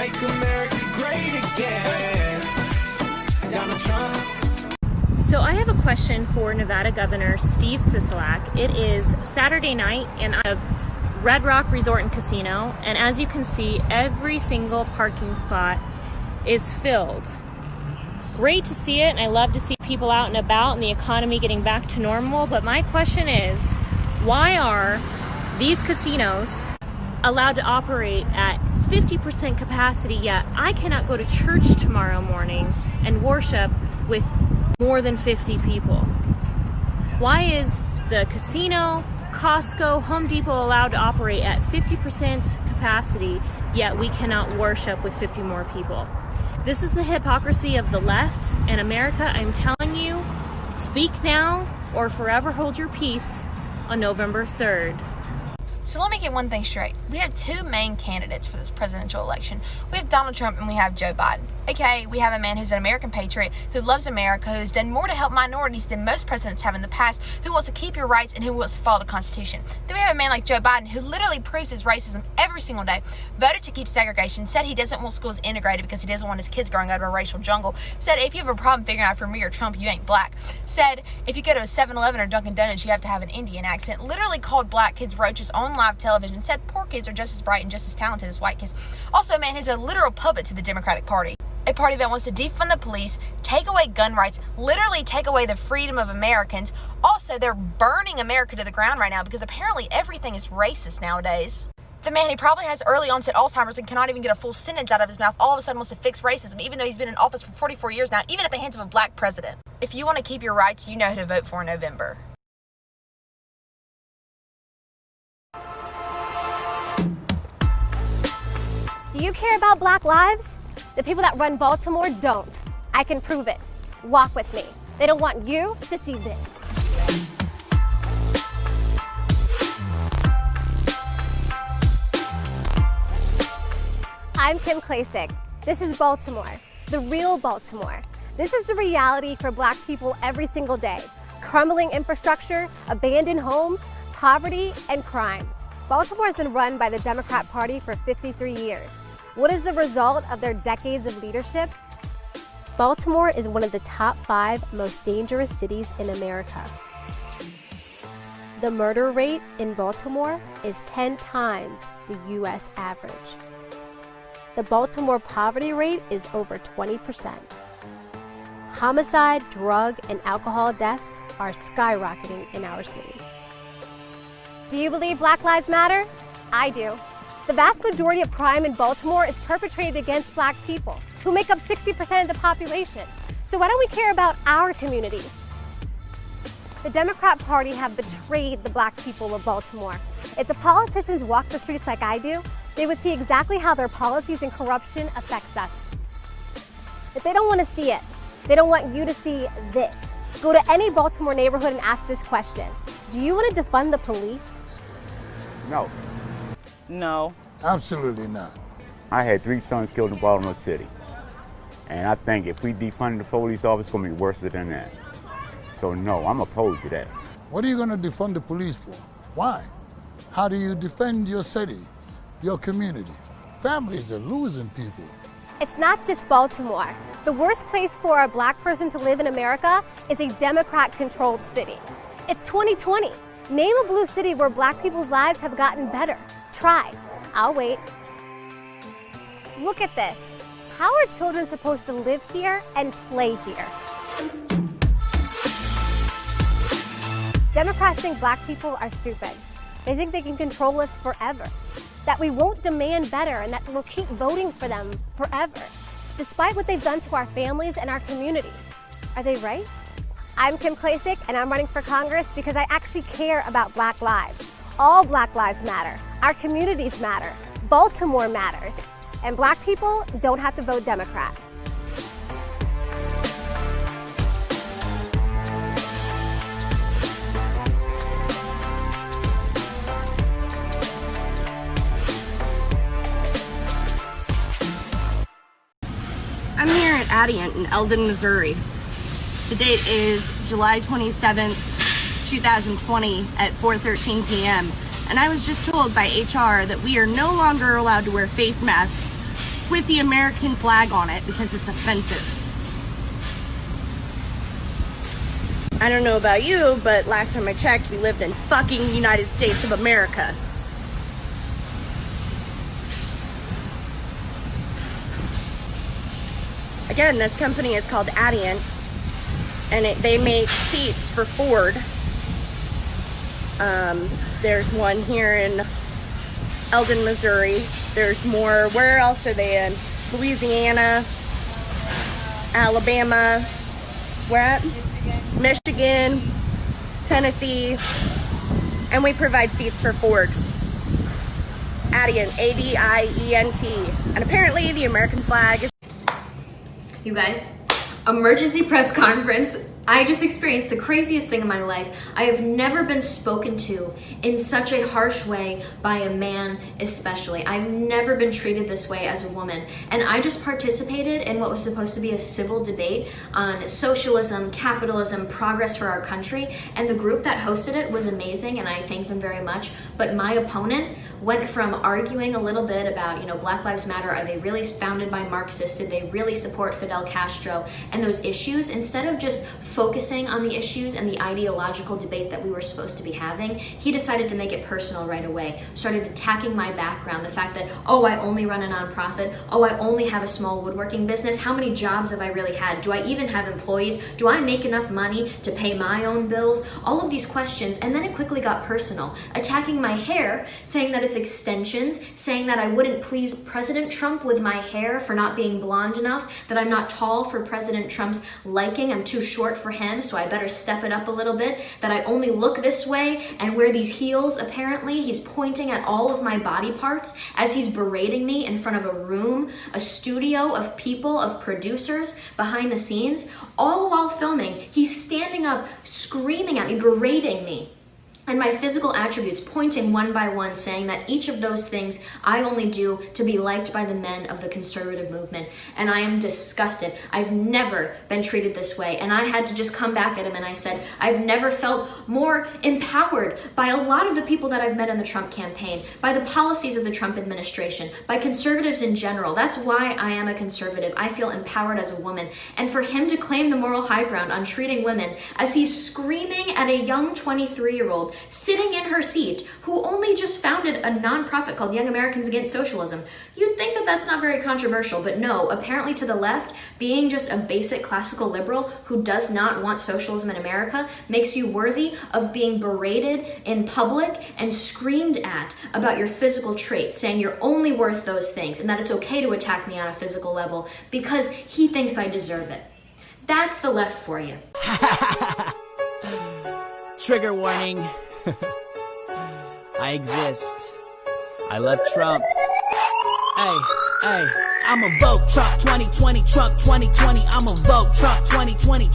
make America great again. Donald Trump. So I have a question for Nevada Governor Steve Sisolak. It is Saturday night and I have Red Rock Resort and Casino, and as you can see, every single parking spot is filled. Great to see it, and I love to see people out and about and the economy getting back to normal, but my question is, why are these casinos allowed to operate at 50% capacity, yet I cannot go to church tomorrow morning and worship with more than 50 people? Why is the casino, Costco, Home Depot allowed to operate at 50% capacity, yet we cannot worship with 50 more people? This is the hypocrisy of the left and America. I'm telling you, speak now or forever hold your peace on November 3rd. So let me get one thing straight. We have two main candidates for this presidential election. We have Donald Trump and we have Joe Biden. Okay, we have a man who's an American patriot, who loves America, who has done more to help minorities than most presidents have in the past, who wants to keep your rights and who wants to follow the Constitution. Then we have a man like Joe Biden, who literally proves his racism every single day, voted to keep segregation, said he doesn't want schools integrated because he doesn't want his kids growing up in a racial jungle, said if you have a problem figuring out if you're me or Trump, you ain't black, said if you go to a 7-Eleven or Dunkin' Donuts, you have to have an Indian accent, literally called black kids roaches on live television, said poor kids are just as bright and just as talented as white kids. Also, a man who's a literal puppet to the Democratic Party. A party that wants to defund the police, take away gun rights, literally take away the freedom of Americans. Also, they're burning America to the ground right now because apparently everything is racist nowadays. The man who probably has early onset Alzheimer's and cannot even get a full sentence out of his mouth all of a sudden wants to fix racism, even though he's been in office for 44 years now, even at the hands of a black president. If you want to keep your rights, you know who to vote for in November. Do you care about Black lives? The people that run Baltimore don't. I can prove it. Walk with me. They don't want you to see this. I'm Kim Klacik. This is Baltimore, the real Baltimore. This is the reality for Black people every single day. Crumbling infrastructure, abandoned homes, poverty, and crime. Baltimore has been run by the Democrat Party for 53 years. What is the result of their decades of leadership? Baltimore is one of the top 5 most dangerous cities in America. The murder rate in Baltimore is 10 times the US average. The Baltimore poverty rate is over 20%. Homicide, drug, and alcohol deaths are skyrocketing in our city. Do you believe Black Lives Matter? I do. The vast majority of crime in Baltimore is perpetrated against Black people, who make up 60% of the population. So why don't we care about our communities? The Democrat Party have betrayed the Black people of Baltimore. If the politicians walked the streets like I do, they would see exactly how their policies and corruption affects us. If they don't want to see it, they don't want you to see this. Go to any Baltimore neighborhood and ask this question. Do you want to defund the police? No. No. Absolutely not. I had 3 sons killed in Baltimore City. And I think if we defund the police office, it's going to be worse than that. So no, I'm opposed to that. What are you going to defund the police for? Why? How do you defend your city, your community? Families are losing people. It's not just Baltimore. The worst place for a Black person to live in America is a Democrat-controlled city. It's 2020. Name a blue city where Black people's lives have gotten better. Try. I'll wait. Look at this. How are children supposed to live here and play here? Democrats think Black people are stupid. They think they can control us forever, that we won't demand better and that we'll keep voting for them forever, despite what they've done to our families and our communities. Are they right? I'm Kim Klacik, and I'm running for Congress because I actually care about Black lives. All Black lives matter. Our communities matter. Baltimore matters. And Black people don't have to vote Democrat. I'm here at Adient in Eldon, Missouri. The date is July 27th, 2020 at 4:13 p.m. And I was just told by HR that we are no longer allowed to wear face masks with the American flag on it because it's offensive. I don't know about you, but last time I checked, we lived in fucking United States of America. Again, this company is called Adient, and they make seats for Ford. There's one here in Eldon, Missouri. There's more. Where else are they in? Louisiana, Alabama, where at? Michigan, Tennessee, and we provide seats for Ford. Adient, A-D-I-E-N-T. And apparently the American flag is... You guys, emergency press conference. I just experienced the craziest thing in my life. I have never been spoken to in such a harsh way by a man especially. I've never been treated this way as a woman. And I just participated in what was supposed to be a civil debate on socialism, capitalism, progress for our country. And the group that hosted it was amazing, and I thank them very much. But my opponent went from arguing a little bit about, Black Lives Matter, are they really founded by Marxists? Did they really support Fidel Castro and those issues? Instead of just focusing on the issues and the ideological debate that we were supposed to be having, he decided to make it personal right away. Started attacking my background, the fact that, I only run a nonprofit, I only have a small woodworking business, how many jobs have I really had? Do I even have employees? Do I make enough money to pay my own bills? All of these questions, and then it quickly got personal, attacking my hair, saying that it's extensions, saying that I wouldn't please President Trump with my hair for not being blonde enough, that I'm not tall for President Trump's liking, I'm too short for him, so I better step it up a little bit, that I only look this way and wear these heels apparently. He's pointing at all of my body parts as he's berating me in front of a room, a studio of people, of producers behind the scenes, all while filming. He's standing up, screaming at me, berating me. And my physical attributes, pointing one by one, saying that each of those things I only do to be liked by the men of the conservative movement. And I am disgusted. I've never been treated this way. And I had to just come back at him and I said, I've never felt more empowered by a lot of the people that I've met in the Trump campaign, by the policies of the Trump administration, by conservatives in general. That's why I am a conservative. I feel empowered as a woman. And for him to claim the moral high ground on treating women as he's screaming at a young 23-year-old sitting in her seat who only just founded a nonprofit called Young Americans Against Socialism. You'd think that that's not very controversial, but no, apparently to the left, being just a basic classical liberal who does not want socialism in America makes you worthy of being berated in public and screamed at about your physical traits, saying you're only worth those things and that it's okay to attack me on a physical level because he thinks I deserve it. That's the left for you. Trigger warning. I exist. I love Trump. Hey, I'ma vote Trump 2020, Trump 2020. I'ma vote Trump 2020.